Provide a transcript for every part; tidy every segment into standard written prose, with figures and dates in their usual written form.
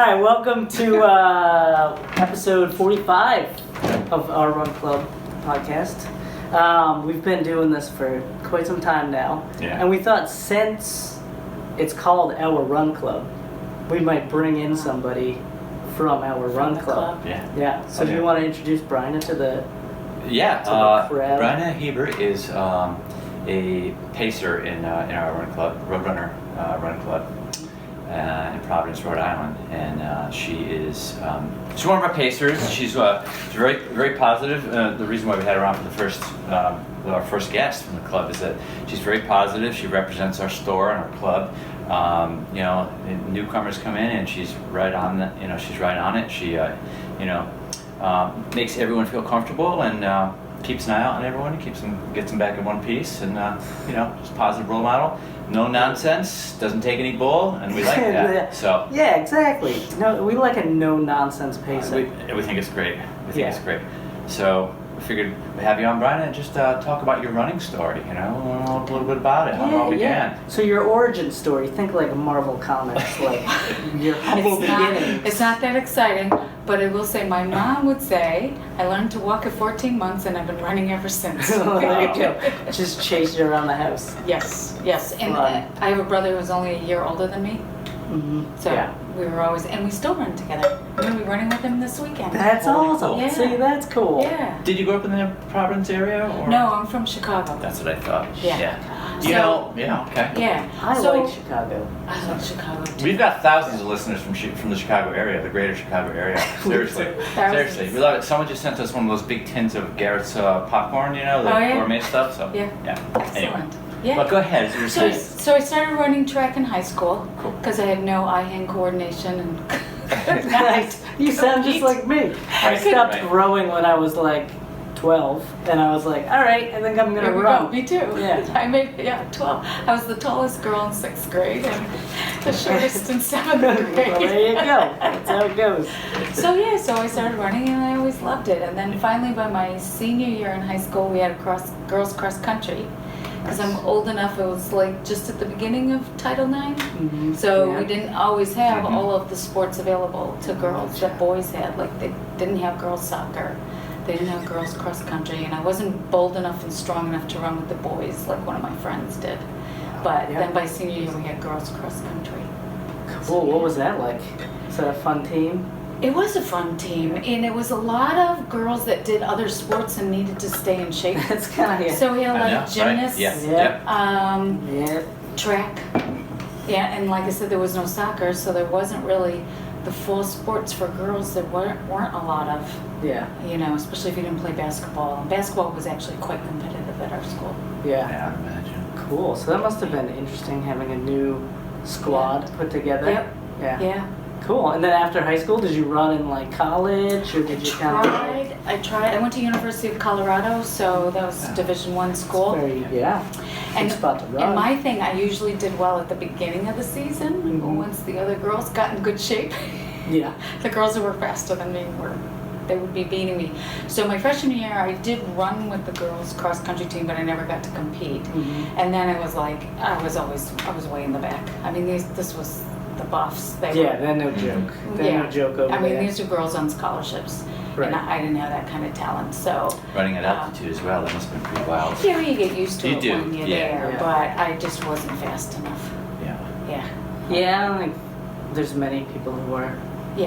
right, welcome to episode 45 of our Run Club podcast. We've been doing this for quite some time now, and we thought since it's called our Run Club, we might bring in somebody from our Run Club. Yeah. So do you want to introduce Bryna to the crowd? Bryna Heber is a pacer in our Run Club, Roadrunner Run Club. In Providence, Rhode Island, and she's one of our pacers. She's very, very positive. The reason why we had her on for the first, our first guest from the club is that she's very positive. She represents our store and our club. Newcomers come in and she's right on. She's right on it. She, makes everyone feel comfortable and keeps an eye out on everyone. Gets them back in one piece, and just a positive role model. No nonsense, doesn't take any bull, and we like that. So yeah, exactly. No, we like a no nonsense pacer. We think it's great. It's great. So we figured we'd have you on, Bryna, and just talk about your running story. A little bit about it, how it all began. So your origin story. Think like Marvel Comics, like your humble beginnings. It's not that exciting, but I will say my mom would say I learned to walk at 14 months, and I've been running ever since. There you go. Just chased you around the house. Yes. And I have a brother who's only a year older than me. Mm-hmm. So we were always, and we still run together. I'm going to be running with him this weekend. That's awesome. Yeah. See, that's cool. Yeah. Did you grow up in the Providence area? Or? No, I'm from Chicago. That's what I thought. Yeah. Okay. Yeah. I like Chicago. I like Chicago too. We've got thousands of listeners from the Chicago area, the greater Chicago area. Seriously. We love it. Someone just sent us one of those big tins of Garrett's popcorn, the gourmet stuff. So Yeah. Excellent. Anyway. Yeah. But go ahead. So I started running track in high school Cool. because I had no eye-hand coordination and Nice. You sound just like me. I stopped growing when I was like 12, and I was like, all right, I think I'm gonna run. Me too. Yeah. I made 12. I was the tallest girl in 6th grade and the shortest in 7th grade. Well, there you go. That's how it goes. So I started running and I always loved it. And then finally by my senior year in high school, we had a girls cross country. Because I'm old enough, it was like just at the beginning of Title IX. Mm-hmm. So we didn't always have all of the sports available to girls that boys had. Like they didn't have girls soccer. They didn't have girls cross country. And I wasn't bold enough and strong enough to run with the boys like one of my friends did. But then by senior year, we had girls cross country. Cool. What was that like? Was that a fun team? It was a fun team, and it was a lot of girls that did other sports and needed to stay in shape. That's kind of So we had a lot of gymnasts, Right? track, and like I said, there was no soccer, so there wasn't really the full sports for girls. There weren't a lot of, especially if you didn't play basketball. And basketball was actually quite competitive at our school. Yeah, I imagine. Cool. So that must have been interesting having a new squad put together. Yep. Yeah. Cool. And then after high school, did you run in like college, or did you I tried. I went to University of Colorado, so that was Division I school. And spot to run. And my thing, I usually did well at the beginning of the season. Mm-hmm. Once the other girls got in good shape, the girls who were faster than me they would be beating me. So my freshman year, I did run with the girls cross country team, but I never got to compete. Mm-hmm. And then it was like I was way in the back. I mean, this was the buffs. They're no joke. They're no joke over there. I mean, these are girls on scholarships, and I didn't have that kind of talent. So running at altitude as well, that must have been pretty wild. Yeah, you get used to You it do. when you're there, but I just wasn't fast enough. Yeah, I don't think there's many people who are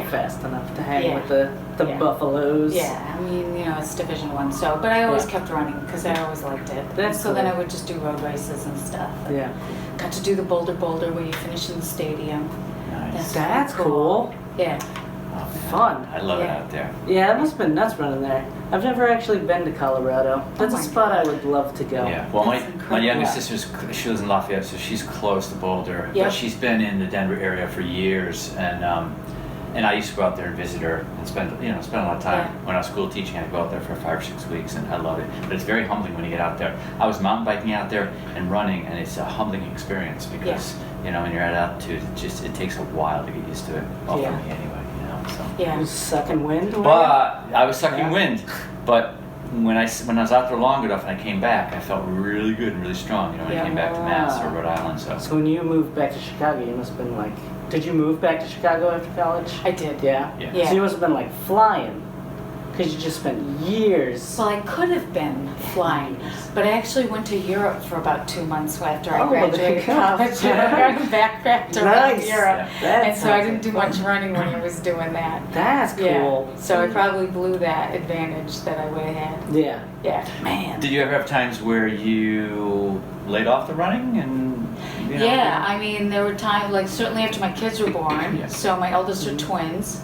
fast enough to hang with the buffaloes. Yeah, I mean, it's Division I, so, but I always kept running because I always liked it. Then I would just do road races and stuff. Got to do the boulder where you finish in the stadium. Nice. That's cool. Yeah. Oh, fun. I love it out there. Yeah, it must have been nuts running there. I've never actually been to Colorado. That's a spot I would love to go. Yeah. Well, my youngest sister's, she lives in Lafayette, so she's close to Boulder. Yep. But she's been in the Denver area for years, and I used to go out there and visit her and spend a lot of time. When I was school teaching, I'd go out there for 5 or 6 weeks, and I love it. But it's very humbling when you get out there. I was mountain biking out there and running, and it's a humbling experience because when you're at altitude, it takes a while to get used to it. Well, for me anyway, So. Yeah. You was sucking wind? But I was sucking wind, but when I was out there long enough and I came back, I felt really good and really strong. When I came back to Mass or Rhode Island. So when you moved back to Chicago, you must have been like Did you move back to Chicago after college? I did. Yeah? Yeah. So you must have been like flying. Because you just spent years. Well, I could have been flying, but I actually went to Europe for about 2 months after I Oh, well, there graduated you go. college. I backpacked around Nice. Europe, That and so I sounds didn't do like much fun. running when I was doing that. That's cool. Yeah, so I probably blew that advantage that I would have had. Yeah. Yeah. Man. Did you ever have times where you laid off the running and? You know, Yeah, I mean, there were times, like certainly after my kids were born, Yeah. so my eldest are twins.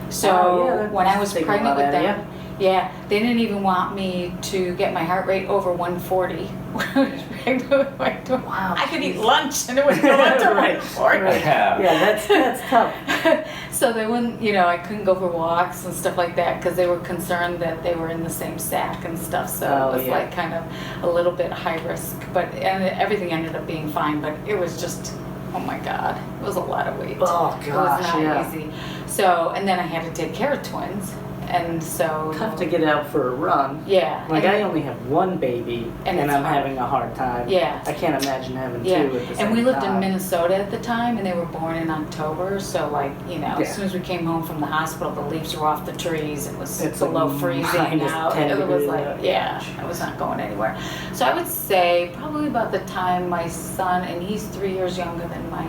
So Oh, yeah, that when I must was take a pregnant lot with out of them, yeah, they didn't even want me to get my heart rate over 140 when I was pregnant with my twins. Wow, I could eat jeez. lunch and it would go under Right, 140. right. Yeah. Yeah, that's tough. So they wouldn't, I couldn't go for walks and stuff like that because they were concerned that they were in the same sack and stuff. So Oh, it was yeah. like kind of a little bit high risk, and everything ended up being fine. But it was just, oh my God, it was a lot of weight. Oh, It gosh, was not yeah. easy. So, and then I had to take care of twins, and so Tough to get out for a run. Yeah. Like and- I only have one baby, And and it's I'm hard. having a hard time. Yeah. I can't imagine having Yeah, two at the same and we lived in time. Minnesota at the time, and they were born in October. So, like, Yeah. as soon as we came home from the hospital, the leaves were off the trees. It was It's below like freezing minus out. 10 It was degrees like, out. yeah, I was not going anywhere. So I would say probably about the time my son, and he's 3 years younger than my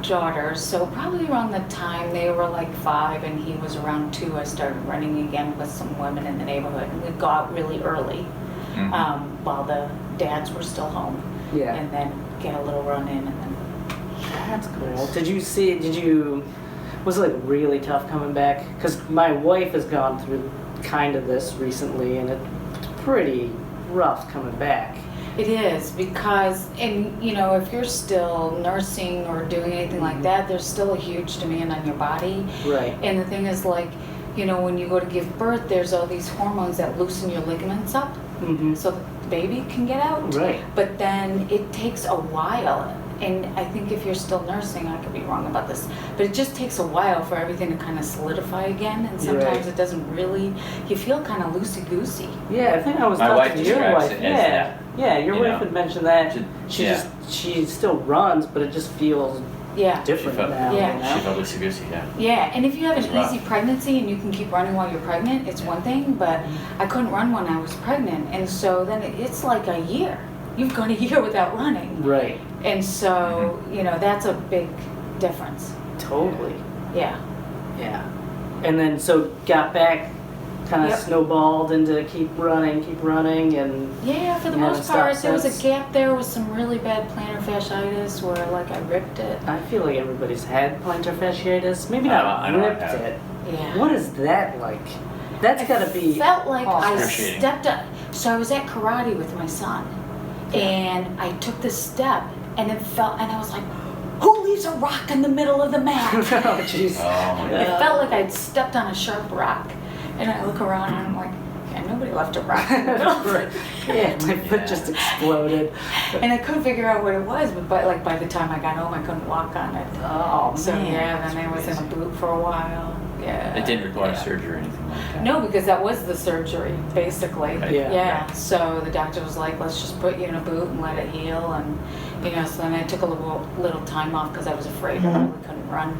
daughter, so probably around the time they were like 5 and he was around 2, I started running again with some women in the neighborhood, and we'd go out really early. Mhm. While the dads were still home, Yeah. and then get a little run in, and then That's cool. Was it like really tough coming back? Because my wife has gone through kind of this recently, and it's pretty rough coming back. it is because, and if you're still nursing or doing anything like that, there's still a huge demand on your body. Right. And the thing is, like, when you go to give birth, there's all these hormones that loosen your ligaments up, Mm-hmm. so the baby can get out. Right. But then it takes a while, and I think if you're still nursing, I could be wrong about this, but it just takes a while for everything to kind of solidify again, and sometimes Right. it doesn't really, you feel kind of loosey-goosey. Yeah, I think I was My talking wife to your describes wife. it as Yeah. that. Yeah, your You wife know. had mentioned that. Yeah. She still runs, but it just feels Yeah. different She felt- now. Yeah. You She know? felt loosey-goosey, yeah. Yeah, and if you have It's an rough. easy pregnancy and you can keep running while you're pregnant, it's one thing, but I couldn't run when I was pregnant, and so then it's like a year. You've gone a year without running. Right. And so, that's a big difference. Totally. Yeah. Yeah. And then so got back, kind of Yep. snowballed into keep running, and Yeah, for the You haven't most part, stopped there was a since? gap there with some really bad plantar fasciitis where, like, I ripped it. I feel like everybody's had plantar fasciitis. Maybe I not don't ripped have. it. Yeah. What is that like? That's got to be. Felt like I Excruciating. stepped up. So I was at karate with my son, and I took this step, and it felt, and I was like, "Who leaves a rock in the middle of the mat?" Oh, jeez. Oh my God. It felt like I'd stepped on a sharp rock, and I look around and I'm like, "Yeah, nobody left a rock in the middle." Right. Yeah, my foot Yeah. just exploded. And I couldn't figure out what it was, but by the time I got home, I couldn't walk on it. Oh, So man. yeah, then I was in a boot for a while. Yeah. It didn't require yeah. surgery or anything like that? No, because that was the surgery, basically. Right. Yeah. Yeah. So the doctor was like, let's just put you in a boot and let it heal. And, so then I took a little time off because I was afraid I really couldn't run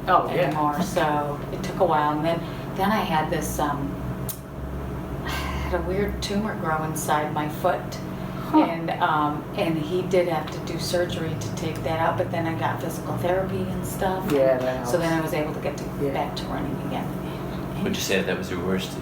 Oh, yeah. anymore. So it took a while. And then I had this, I had a weird tumor grow inside my foot. Huh. And he did have to do surgery to take that out, but then I got physical therapy and stuff. Yeah, that helps. So then I was able to get Yeah. back to running again. Would you say that was your worst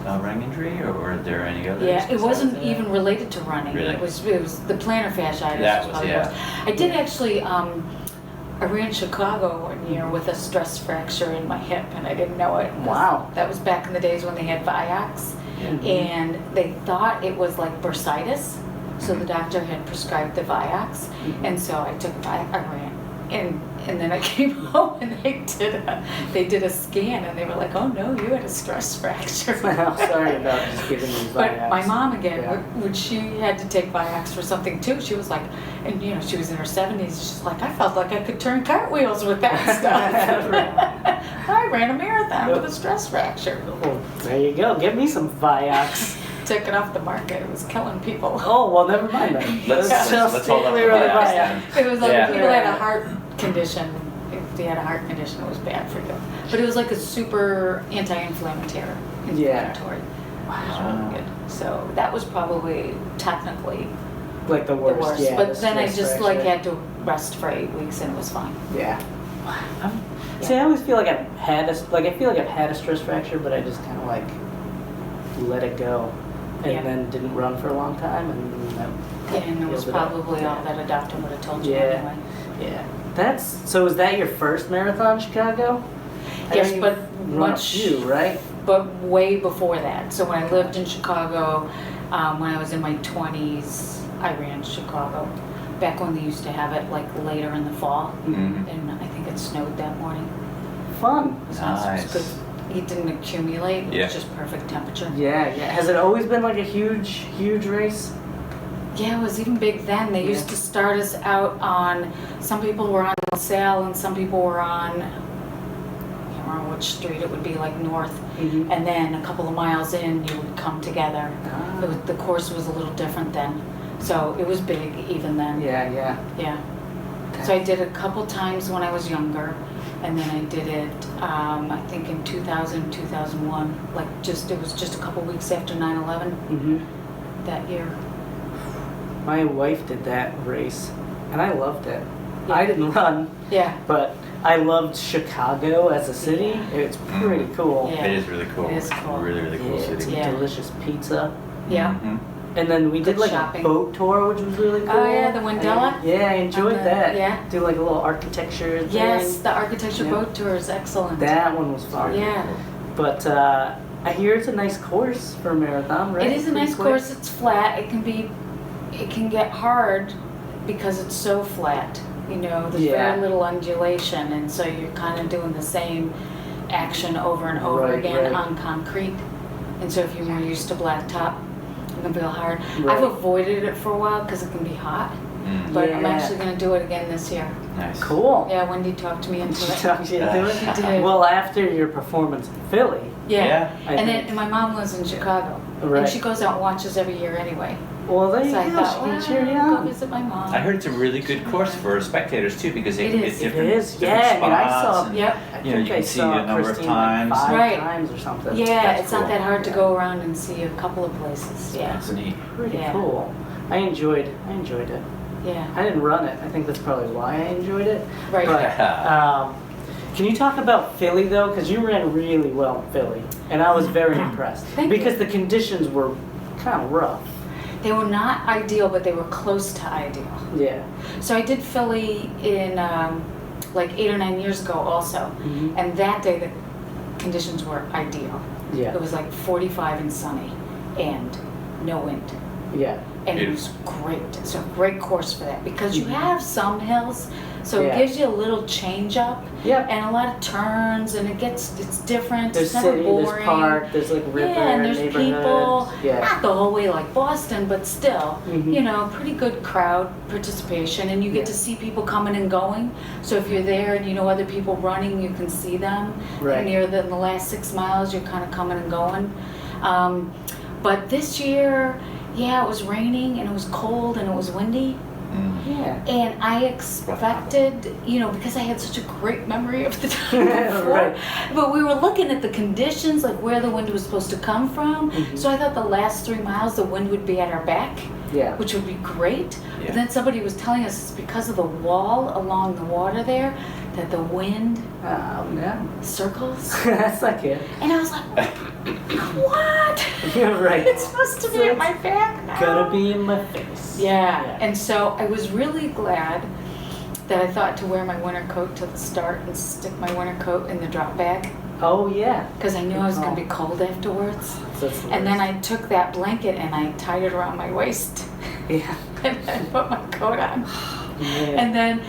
running injury, or were there any others? Yeah, it besides wasn't that? even related to running. Really? It was the plantar fasciitis. That was, probably yeah. worse. I did actually. I ran Chicago one year with a stress fracture in my hip, and I didn't know it. Wow. That was back in the days when they had Vioxx, Mhm. and they thought it was like bursitis. So the doctor had prescribed the Vioxx, and so I took I ran, and then I came home and they did a scan, and they were like, oh no, you had a stress fracture. Well, sorry about just giving you But Vioxx. my mom again, Yeah. when she had to take Vioxx for something too, she was like, and she was in her 70s. She's like, I felt like I could turn cartwheels with that stuff. I ran a marathon with a stress fracture. Well, there you go. Get me some Vioxx. Took it off the market. It was killing people. Oh, well, never mind then. Let's just hold up clear the on the Vioxx Vioxx. then. It was like Yeah. if people had a heart condition, if you had a heart condition, it was bad for you. But it was like a super anti-inflammatory. Inflammatory. Wow. It was really good. So that was probably technically like the worst. Yeah, but then I just like had to rest for 8 weeks and it was fine. Yeah. See, I always feel like I've had a stress fracture, but I just kind of like let it go, and then didn't run for a long time, and it was probably all that a doctor would have told you anyway. Yeah. So was that your first marathon, Chicago? Yes, but much right? But way before that. So when I lived in Chicago, when I was in my 20s, I ran Chicago. Back when they used to have it like later in the fall, and I think it snowed that morning. Fun. Nice. It didn't accumulate. It was just perfect temperature. Yeah. Has it always been like a huge race? Yeah, it was even big then. They used to start us out on, some people were on LaSalle and some people were on, I can't remember which street it would be, like north. And then a couple of miles in, you would come together. The course was a little different then. So it was big even then. Yeah. So I did it a couple times when I was younger, and then I did it, I think in 2000, 2001. Like it was just a couple weeks after 9/11 that year. My wife did that race, and I loved it. I didn't run. But I loved Chicago as a city. It's pretty cool. It is really cool. It is cool. Really cool city. Delicious pizza. And then we did like shopping. a boat tour, which was really cool. Oh yeah, the Wendella? I enjoyed that. Yeah. Do like a little architecture thing. Yes, the architecture boat tour is excellent. That one was fun. Yeah. But I hear it's a nice course for a marathon, right? It is a nice course. It's flat. It can get hard because it's so flat. You know, there's very little undulation, and so you're kind of doing the same action over and over again on concrete. And so if you're more used to blacktop, it can feel hard. I've avoided it for a while because it can be hot, but I'm actually going to do it again this year. Nice. Cool. Yeah, Wendy talked me into it. She talked you into it? She did. Well, after your performance in Philly. And my mom lives in Chicago. And she goes out and watches every year anyway. Well, there you so go. I thought, She can cheer you go on. visit my mom. I heard it's a really good course for spectators too, because they can get different, different spots. I saw. And, I you can see a number of times. Like 5 times or something. Yeah, That's it's cool. not that hard to go around and see a couple of places. Yeah. That's neat. Pretty cool. I enjoyed it. Yeah. I didn't run it. I think that's probably why I enjoyed it. Right. But, can you talk about Philly though? Because you ran really well in Philly, and I was very impressed. Because the conditions were kind of rough. They were not ideal, but they were close to ideal. Yeah. So I did Philly in like 8 or 9 years ago also, and that day the conditions were ideal. Yeah. It was like 45 and sunny, and no wind. Yeah. And it was great. It's a great course for that because you have some hills, so it gives you a little change up and a lot of turns, and it's different. There's it's never city, boring. there's park, there's like river, and there's people. Yeah. Not the whole way like Boston, but still, you know, pretty good crowd participation, and you get to see people coming and going. So if you're there and you know other people running, you can see them. Right. And in the last 6 miles, you're kind of coming and going. But this year, it was raining and it was cold and it was windy. Yeah. And I expected, you know, because I had such a great memory of the time before, but we were looking at the conditions, like where the wind was supposed to come from. So I thought the last 3 miles, the wind would be at our back, which would be great. But then somebody was telling us it's because of the wall along the water there that the wind circles. That's not good. And I was like, what? You're right. It's supposed to be at my back now. Gonna be in my face. Yeah. And so I was really glad that I thought to wear my winter coat to the start and stick my winter coat in the drop bag. Oh yeah. Because I knew I was going to be cold afterwards. And then I took that blanket and I tied it around my waist. Yeah. And then put my coat on. Yeah. And then,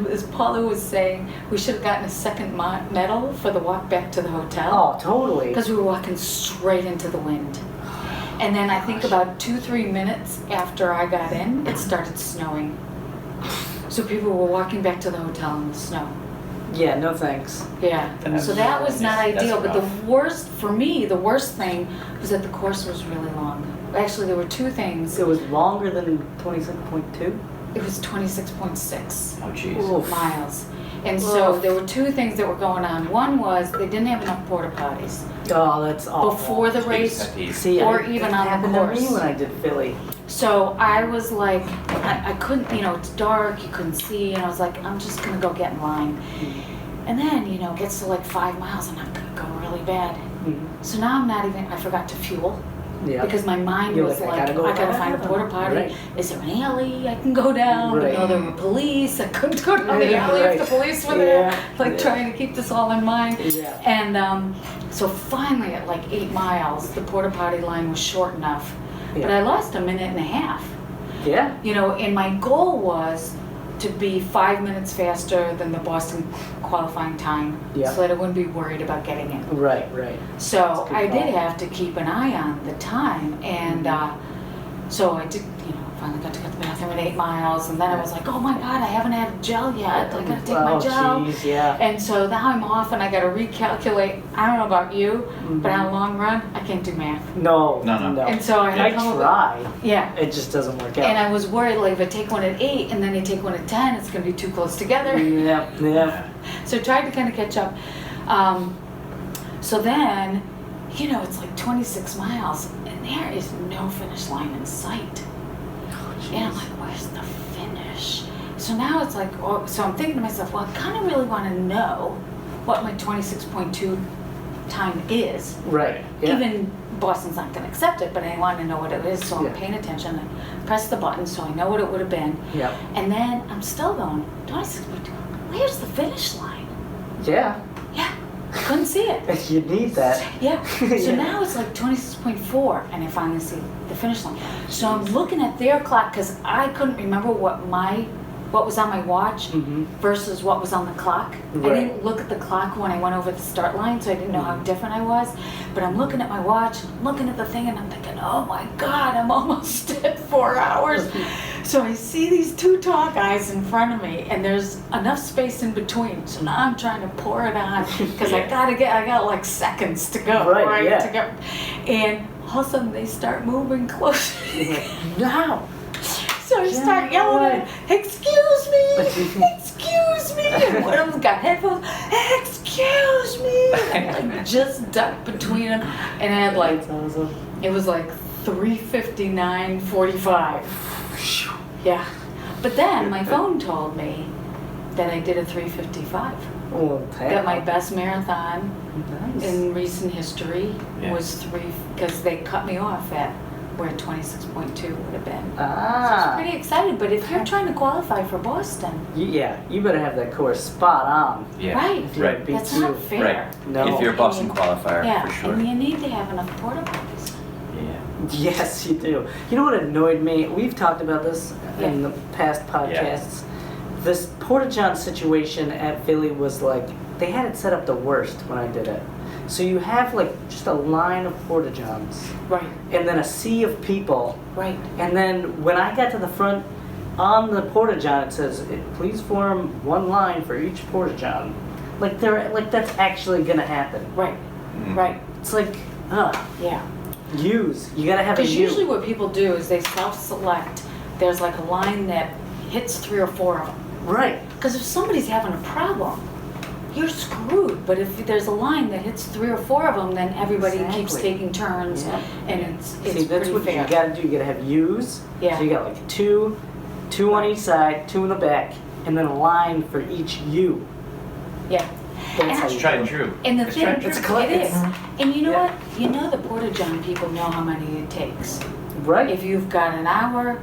as Paula was saying, we should have gotten a second medal for the walk back to the hotel. Oh, totally. Because we were walking straight into the wind. And then I think about 2-3 minutes after I got in, it started snowing. So people were walking back to the hotel in the snow. Yeah, no thanks. Yeah, so that was not ideal. But the worst, for me, the worst thing was that the course was really long. Actually, there were 2 things. It was longer than 27.2? It was 26.6 Oh, jeez. miles. And so there were two things that were going on. One was they didn't have enough porta potties Oh, that's awful. before the race See, or it even on the happened to me course. when I did Philly. So I was like, I couldn't, it's dark, you couldn't see, and I was like, I'm just gonna go get in line. And then, it gets to like 5 miles and I'm gonna go really bad. So now I forgot to fuel. Yeah. Because my mind You're was like, like, I gotta find a porta potty. Right. Is there an alley I can go down? Right. No, there were police. I couldn't go down the alley Right. if the police were there. Yeah. Trying to keep this all in mind. Yeah. And so finally at like 8 miles, the porta potty line was short enough. Yeah. But I lost a minute and a half. Yeah. And my goal was to be 5 minutes faster than the Boston qualifying time, Yeah. so that I wouldn't be worried about getting in. Right. So That's a I good did call. have to keep an eye on the time, and so I did, finally got to go to the bathroom at 8 miles, and then I was like, oh my God, I haven't had a gel yet. I gotta take my gel. Geez, yeah. And so now I'm off, and I gotta recalculate. I don't know about you, but on a long run, I can't do math. No. And so I had I to come up with- try. Yeah. It just doesn't work out. And I was worried, like, if I take one at 8 and then I take one at 10, it's gonna be too close together. Yep. So I tried to kind of catch up. So then, it's like 26 miles, and there is no finish line in sight. And I'm like, where's the finish? So now it's like, so I'm thinking to myself, well, I kind of really want to know what my 26.2 time is. Right. Yeah. Even Boston's not going to accept it, but I want to know what it is, so I'm Yeah. paying attention. I press the button so I know what it would have been. Yep. And then I'm still going, 26.2, where's the finish line? Yeah. Yeah, I couldn't see it. You need that. Yeah. So Yeah. now it's like 26.4, and I finally see the finish line. So I'm looking at their clock because I couldn't remember what was on my watch versus what was on the clock. Right. I didn't look at the clock when I went over the start line, so I didn't know how different I was. But I'm looking at my watch, looking at the thing, and I'm thinking, oh my God, I'm almost at 4 hours. So I see these two tall guys in front of me, and there's enough space in between. So now I'm trying to pour it on because I got like seconds to go. Right, yeah. To go. And all of a sudden they start moving closer. Now. So I start yelling at him, excuse me, excuse me. And one of them got headphones, excuse me. And I like just ducked between them. And I had like, That's awesome. it was like 3:59:45. Yeah. But then my phone told me that I did a 3:55. Well, That my best marathon Nice. in recent history Yeah. was 3, because they cut me off at where 26.2 would have been. So I was Ah. pretty excited, but if you're trying to qualify for Boston, Yeah, you better have that course spot on. Yeah. right, If you Right. beat that's you. not fair. Right. No. If you're a Boston qualifier, Yeah, for sure. and you need to have enough porta potties. Yeah. Yes, you do. You know what annoyed me? We've talked about this in the past podcasts. This Porta John situation at Philly was like, they had it set up the worst when I did it. So you have like just a line of Porta Johns Right, and then a sea of people. right. And then when I got to the front on the Porta John, it says, please form one line for each Porta John. Like that's actually gonna happen. Right, Mm. right, It's like, yeah. use. You gotta have a Because you. usually what people do is they self-select. There's like a line that hits 3 or 4 of them. Right. Because if somebody's having a problem, you're screwed. But if there's a line that hits 3 or 4 of them, then everybody keeps Exactly. taking turns, Yeah. and it's See, that's pretty what fair. you gotta do. You gotta have U's. Yeah. So you got like two on each side, 2 in the back, and then a line for each U. Yeah. That's And how It's you tried do and it. true. And the It's thing, tried and It's true. a it is. And you know Yeah. what? You know the Porta John people know how many it takes. Right. If you've got an hour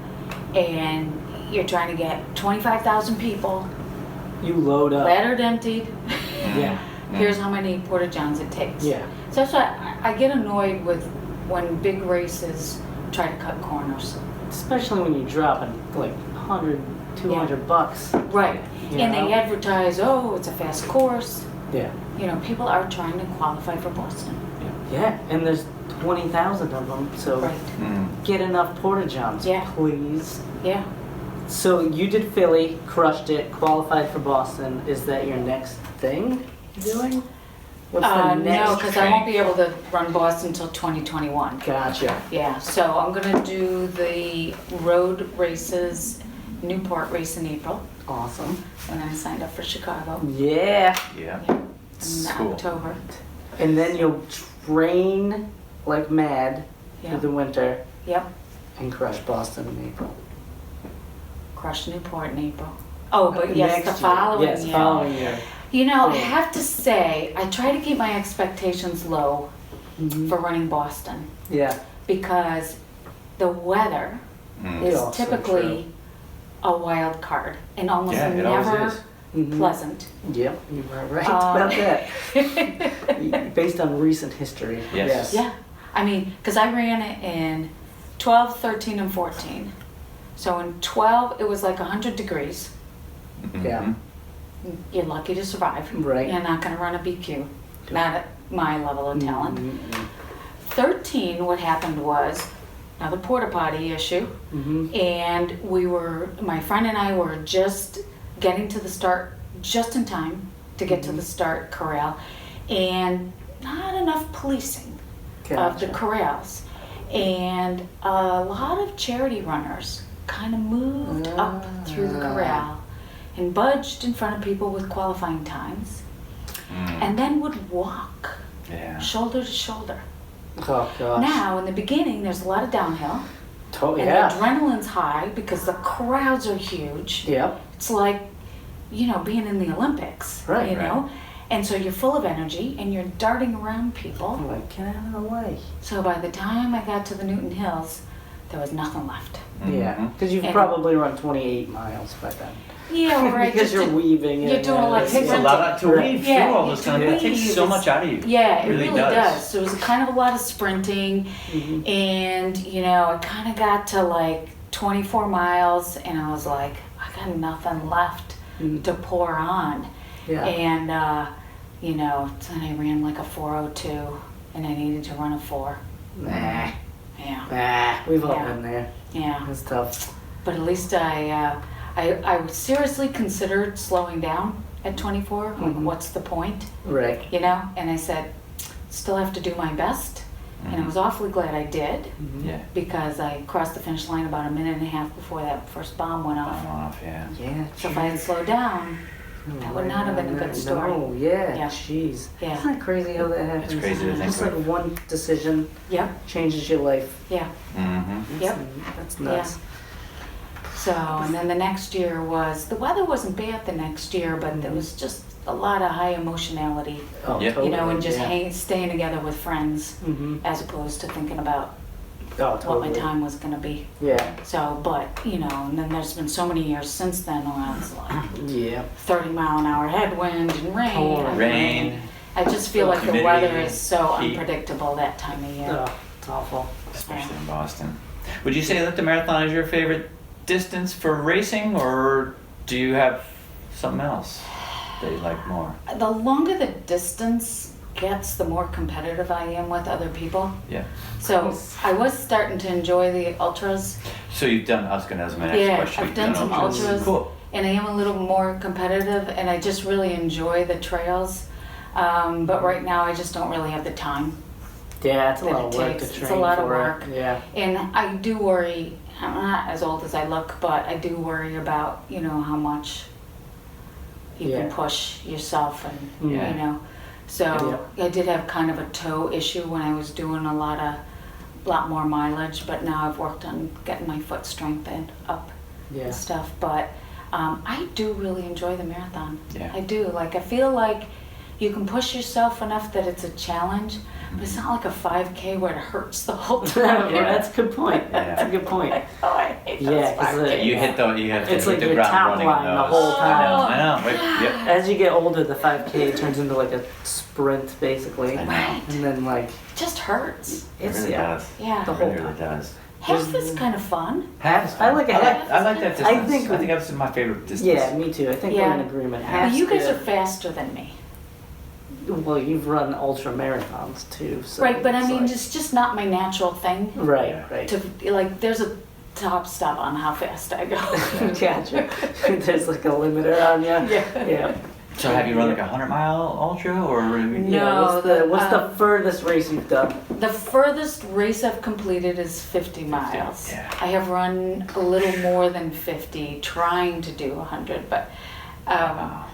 and you're trying to get 25,000 people, You load up. lettered emptied, Yeah. here's how many Porta Johns it takes. Yeah. So that's why I get annoyed with when big races try to cut corners. Especially when you're dropping like 100, 200 bucks. Right. You And know? they advertise, oh, it's a fast course. Yeah. People are trying to qualify for Boston. Yeah. And there's 20,000 of them, so Right. Mm. get enough Porta Johns, Yeah. please. Yeah. So you did Philly, crushed it, qualified for Boston. Is that your next thing you're doing? What's the next? No, because I won't be able to run Boston until 2021. Gotcha. Yeah, so I'm gonna do the road races, Newport race in April. Awesome. And then I signed up for Chicago. Yeah. Yeah. In Cool. October. And then you'll train like mad through Yep. the winter Yep. and crush Boston in April. Crushed Newport in April. Oh, but yes, Next the year. following Yes, year. following year. You know, I Cool. have to say, I try to keep my expectations low Mhm. for running Boston Yeah. because the weather is Yeah, so typically a wild card and almost Yeah, it never always is. Mhm. pleasant. Yep, you were right Um, about that. Based on recent history. Yes. Yeah, I mean, because I ran it in 12, 13, and 14. So in 12, it was like 100 degrees. Yeah. You're lucky to survive. Right. You're not going to run a BQ. Not at my level of talent. Mhm. 13, what happened was another porta potty issue. Mhm. And my friend and I were just getting to the start just in time to get to the start corral. And not enough policing of the Gotcha. corrals. And a lot of charity runners kind of moved up through the corral and budged in front of people with qualifying times and then would walk Yeah. shoulder to shoulder. Oh gosh. Now, in the beginning, there's a lot of downhill and Yeah. the adrenaline's high because the crowds are huge. Yep. It's like, you know, being in the Olympics, Right, you know? And so you're full of energy and you're darting around people. I'm like, get out of the way. So by the time I got to the Newton Hills, there was nothing left. Yeah. Because you've And- probably run 28 miles by then. Yeah, right. Because you're weaving you're in doing and a lot it's- of It's a lot to weave through Yeah, all this kind of. It takes weave so is- much out of you. Yeah, it really does. does. So it was kind of a lot of sprinting, Mhm. and you know, I kind of got to like 24 miles, and I was like, I got nothing left Mhm. to pour on, Yeah. and you know, then I ran like a 4:02, and I needed to run a 4. Nah. Yeah, Nah. We've all Yeah. been there. yeah. It's tough. But at least I seriously considered slowing down at 24. Like, Mhm. what's the point? Right. You know? And I said, still have to do my best. And I was awfully glad I did Mhm. Yeah. because I crossed the finish line about a minute and a half before that first bomb went off. I'm off. Yeah. Yeah. So if I had slowed down, that would not have been a good story. No, yeah. Yeah. Jeez. Yeah. Isn't that crazy how that happens? It's crazy to think Just like of. one decision Yep, changes your life. yeah. Mm-hmm. Yep. That's nuts. So, and then the next year the weather wasn't bad the next year, but there was just a lot of high emotionality, Oh, Yeah. totally. you know, and just yeah. staying together with friends Mhm. as opposed to thinking about Oh, totally. what my time was going to be. Yeah. So, but, you know, and then there's been so many years since then where I was like Yeah. 30-mile-an-hour headwind and rain. Totally. I mean, Rain. I just feel like the Humidity, weather is so heat. unpredictable that time of year. Oh, it's awful. Especially in Boston. Would you say that the marathon is your favorite distance for racing, or do you have something else that you like more? The longer the distance gets, the more competitive I am with other people. Yeah. So I was starting to enjoy the ultras, So you've done. That was my next Yeah, question. I've You've done some ultras. Cool. and I am a little more competitive, and I just really enjoy the trails. But right now, I just don't really have the time. Yeah, it's a That lot it of work takes. to It's train a lot for of work. it. Yeah. And I do worry, I'm not as old as I look, but I do worry about, you know, how much you can Yeah. push yourself and, Yeah. you know. So I did have kind of a toe issue when I was doing a lot more mileage, but now I've worked on getting my foot strength up Yeah. and stuff. But I do really enjoy the marathon. Yeah. I do. Like, I feel like you can push yourself enough that it's a challenge, but it's not like a 5K where it hurts the whole time. Yeah, that's a good point. That's a good point. Oh, I hate Yeah, those 'cause 5Ks. You have to It's hit like the your ground top running line in the those. whole time. I know. Right? Yep. As you get older, the 5K turns into like a sprint, basically. I know. Right. And then like It just hurts. It it's really does. Yeah. The It whole really time. does. Half is kind of fun. Half. I like a half. I like that distance. I think- that's my favorite distance. Yeah, me too. I think we're Yeah. in agreement. But Half's you guys good. are faster than me. Well, you've run ultra marathons too, so Right, but I it's mean, like- it's just not my natural thing. right, Yeah. right. To like, there's a top stop on how fast I go. Gotcha. There's like a limiter on you. Yeah. Yeah. So have you run like a 100-mile ultra or? No. What's the furthest race you've done? The furthest race I've completed is 50 miles. Yeah. I have run a little more than 50, trying to do 100, but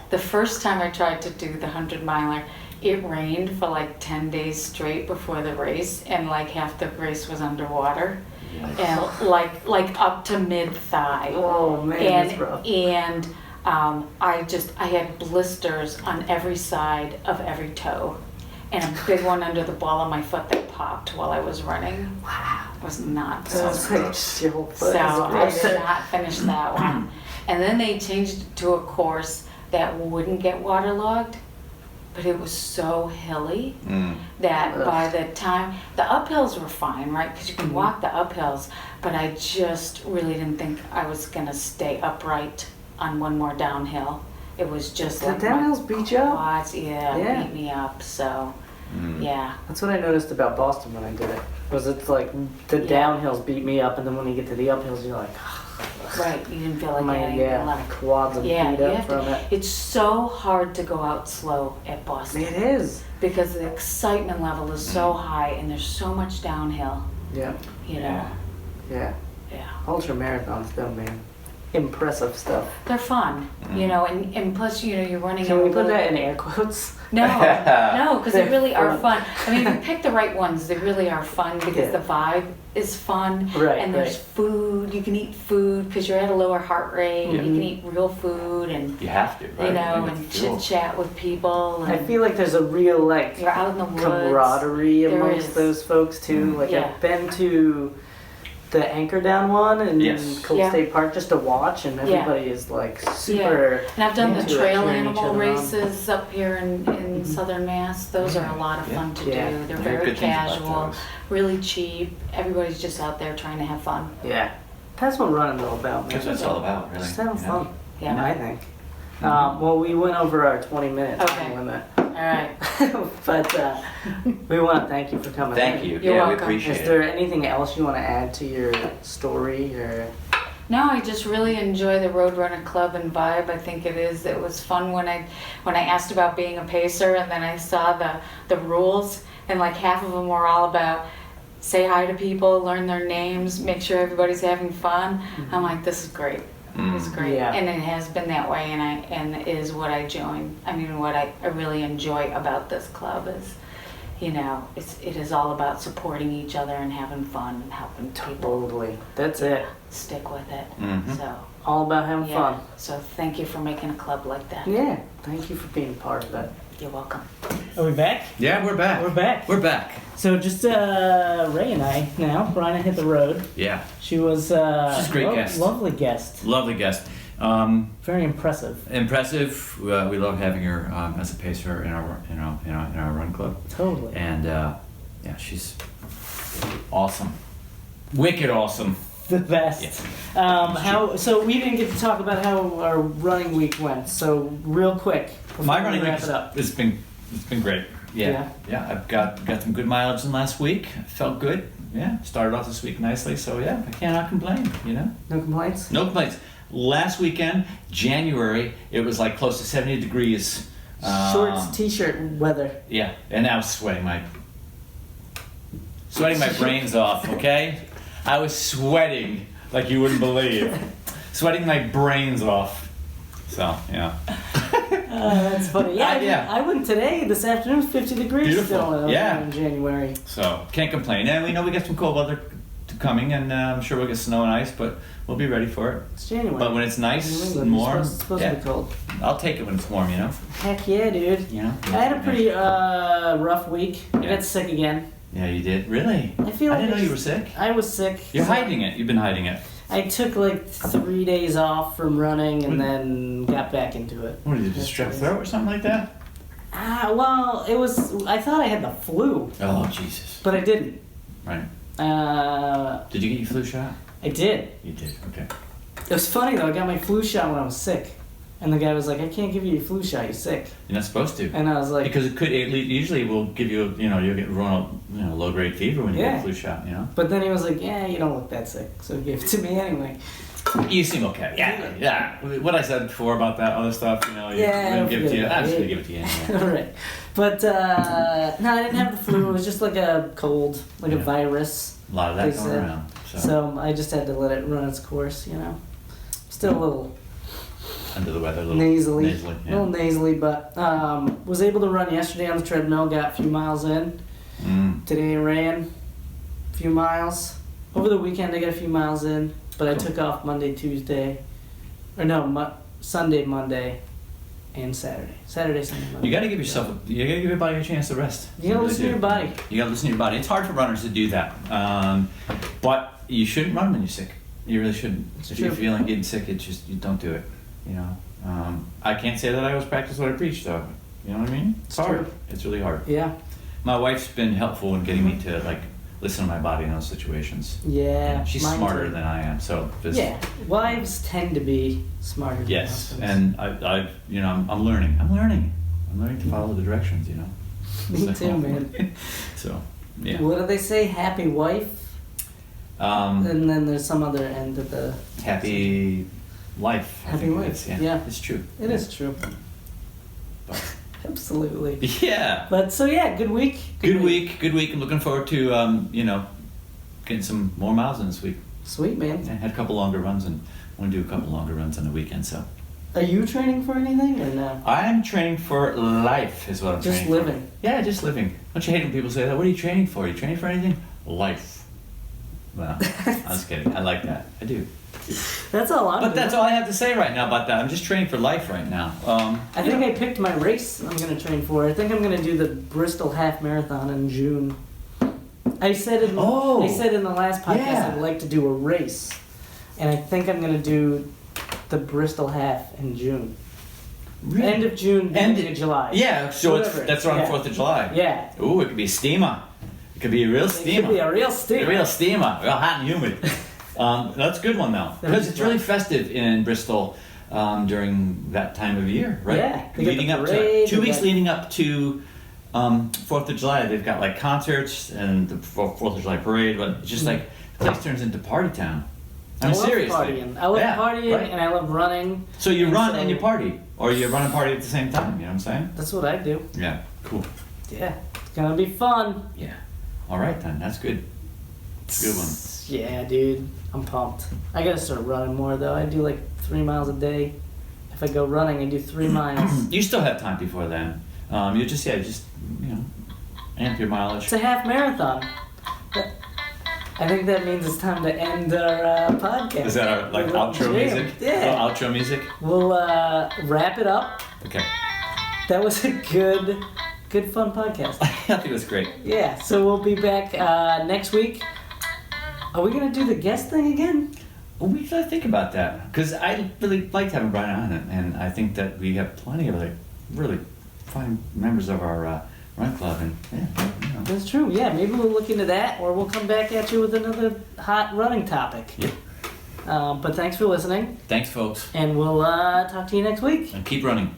the first time I tried to do the 100-miler, it rained for like 10 days straight before the race, and like half the race was underwater, and like up to mid-thigh. Oh man, that's rough. And I had blisters on every side of every toe, and a big one under the ball of my foot that popped while I was running. Wow, it was not so good. Your whole foot. So I did not finish that one. And then they changed it to a course that wouldn't get waterlogged, but it was so hilly that by the time, the uphills were fine, right? Because you can walk the uphills, but I just really didn't think I was gonna stay upright on one more downhill. It was just The like downhills beat you up? quads, beat me up, so, yeah. That's what I noticed about Boston when I did it. Was it's like the downhills beat me up, and then when you get to the uphills, you're like, Right, you didn't feel like my getting a lot. quads are beat up from it. It's so hard to go out slow at Boston. It is. Because the excitement level is so high and there's so much downhill, Yeah. you know. Yeah. Yeah. Ultra marathons though, man. Impressive stuff. They're fun, you know, and plus, you know, you're running. Can we put that in air quotes? No, because they really are fun. fun. I mean, if you pick the right ones, they really are fun because the vibe is fun. Right, and there's food. You can eat food because you're at a lower heart rate. You can eat real food and You have to, right? you know, and chit chat with people. And I feel like there's a real like you're out in the woods. camaraderie There amongst is. those folks too. Like Yeah. I've been to the Anchor Down one in Yes. Cold Yeah. State Park just to watch, and everybody is like super. And I've done the into it, trail cheering each animal other on. races up here in southern Mass. Those are a lot of fun to Yeah. do. They're I heard very good things about casual, those. really cheap. Everybody's just out there trying to have fun. Yeah, that's what running's all about, man. That's what it's all about, really. Just having you know? fun. Yeah. I think. Well, we went over our 20-minute Okay. limit, All right. but we want to thank you for coming. Thank in. you. You're yeah, we welcome. appreciate Is it. there anything else you want to add to your story, or? No, I just really enjoy the Roadrunner Club and vibe. I think it is. It was fun when I asked about being a pacer, and then I saw the rules, and like half of them were all about say hi to people, learn their names, make sure everybody's having fun. I'm like, this is great. It's great, Yeah. and it has been that way, and it is what I join. I mean, what I really enjoy about this club is, you know, it is all about supporting each other and having fun and helping people Totally. That's it. stick with it. Mhm. So All about having yeah. fun. So thank you for making a club like that. Yeah. Thank you for being part of it. You're welcome. Are we back? Yeah, we're back. We're back. We're back. So just Ray and I now. Bryna hit the road. Yeah. She was She's a great guest. Lovely guest. Lovely guest. Very impressive. Impressive. We love having her as a pacer in our run club. Totally. And yeah, she's awesome. Wicked awesome. The best. So we didn't get to talk about how our running week went. So real quick. before My we running wrap week it up. it's been great. Yeah. Yeah. I've got some good mileage in last week. Felt good. Yeah. Started off this week nicely. So yeah, I cannot complain. You know. No complaints. No complaints. Last weekend, January, it was like close to 70 degrees. Shorts, t-shirt weather. Yeah, and I was sweating my brains off. Okay, I was sweating like you wouldn't believe, sweating my brains off. So yeah. That's funny. Yeah, Yeah. I went today. This afternoon, it was 50 degrees Beautiful. still Yeah. in January. So can't complain. And we know we got some cold weather coming, and I'm sure we'll get snow and ice, but we'll be ready for it. It's January. But when it's New nice England, and warm, it's supposed to be cold. I'll take it when it's warm. You know. Heck yeah, dude. You know. I had a pretty rough week. I Yeah. got sick again. Yeah, you did. Really? I feel like didn't know I you were just- sick. I was sick. You're hiding it. You've been hiding it. I took like 3 days off from running and then got back into it. What did you just strep throat or something like that? Well, it was. I thought I had the flu, Oh Jesus! but I didn't. Right. Uh, Did you get your flu shot? I did. You did. Okay. It was funny though. I got my flu shot when I was sick, and the guy was like, "I can't give you your flu shot. You're sick." You're not supposed to. And I was like, Because it usually will give you, you'll get low grade fever when you get Yeah. a flu shot, you know? But then he was like, "Yeah, you don't look that sick," so he gave it to me anyway. You seem okay. Yeah. What I said before about that other stuff, you know, you didn't give it to you. I'm just gonna give it to you anyway. All right. But no, I didn't have the flu. It was just like a cold, like a virus. A lot of that they going said. around. So I just had to let it run its course, you know. Still a little Under the weather, a little nasally, yeah. a little nasally, but was able to run yesterday on the treadmill. Got a few miles in. Today I ran a few miles. Over the weekend I got a few miles in, but I took off Monday, Tuesday, or no, Sunday, Monday, and Saturday. Saturday, Sunday, Monday. You gotta give your body a chance to rest. You gotta listen to your body. You gotta listen to your body. It's hard for runners to do that, but you shouldn't run when you're sick. You really shouldn't. If you're feeling getting sick, you don't do it. You know, I can't say that I always practice what I preach, though. You know what I mean? It's hard. True. It's really hard. Yeah. My wife's been helpful in getting me to listen to my body in those situations. Yeah. She's smarter than I am, so yeah. Wives tend to be smarter. Than husbands. And I'm learning. I'm learning to follow the directions. You know. Me too, man. So, yeah. What do they say? Happy wife. And then there's some other end of the happy life. Happy life. Yeah. It's true. It is true. But. Absolutely. Yeah. But so yeah, good week. Good week. I'm looking forward to getting some more miles in this week. Sweet, man. I had a couple longer runs and want to do a couple longer runs on the weekend. So. Are you training for anything or no? I'm training for life, is what I'm training for. Just living. Yeah, just living. Don't you hate when people say that? What are you training for? Are you training for anything? Life. Well, I'm just kidding. I like that. I do. That's all I'm doing. That's all I have to say right now about that. I'm just training for life right now. I think I picked my race I'm going to train for. I think I'm going to do the Bristol Half Marathon in June. I said in the last podcast I'd like to do a race. And I think I'm going to do the Bristol Half in June. Really? End of June, beginning of July. Yeah, so that's around 4th of July. Yeah. Ooh, it could be a steamer. It could be a real steamer. It could be a real steamer. Real hot and humid. That's a good one though, because it's really festive in Bristol during that time of year, right? Yeah, leading up to 2 weeks leading up to 4th of July, they've got like concerts and the 4th of July parade, but it's just like the place turns into party town. I mean, seriously. I love partying and I love running. So you run and you party, or you run and party at the same time. You know what I'm saying? That's what I do. Yeah, cool. Yeah, it's gonna be fun. Yeah. All right then, that's good. It's a good one. Yeah, dude, I'm pumped. I gotta start running more though. I do like 3 miles a day. If I go running, I do 3 miles. You still have time before then. You just amp your mileage. It's a half marathon. I think that means it's time to end our podcast. Is that our outro music? Yeah. Oh, outro music. We'll wrap it up. Okay. That was a good fun podcast. I think it was great. Yeah. So we'll be back next week. Are we gonna do the guest thing again? Well, we gotta think about that because I really liked having Bryna on it, and I think that we have plenty of really fine members of our run club, and That's true. Yeah, maybe we'll look into that, or we'll come back at you with another hot running topic. Yeah. But thanks for listening. Thanks, folks. And we'll talk to you next week. And keep running.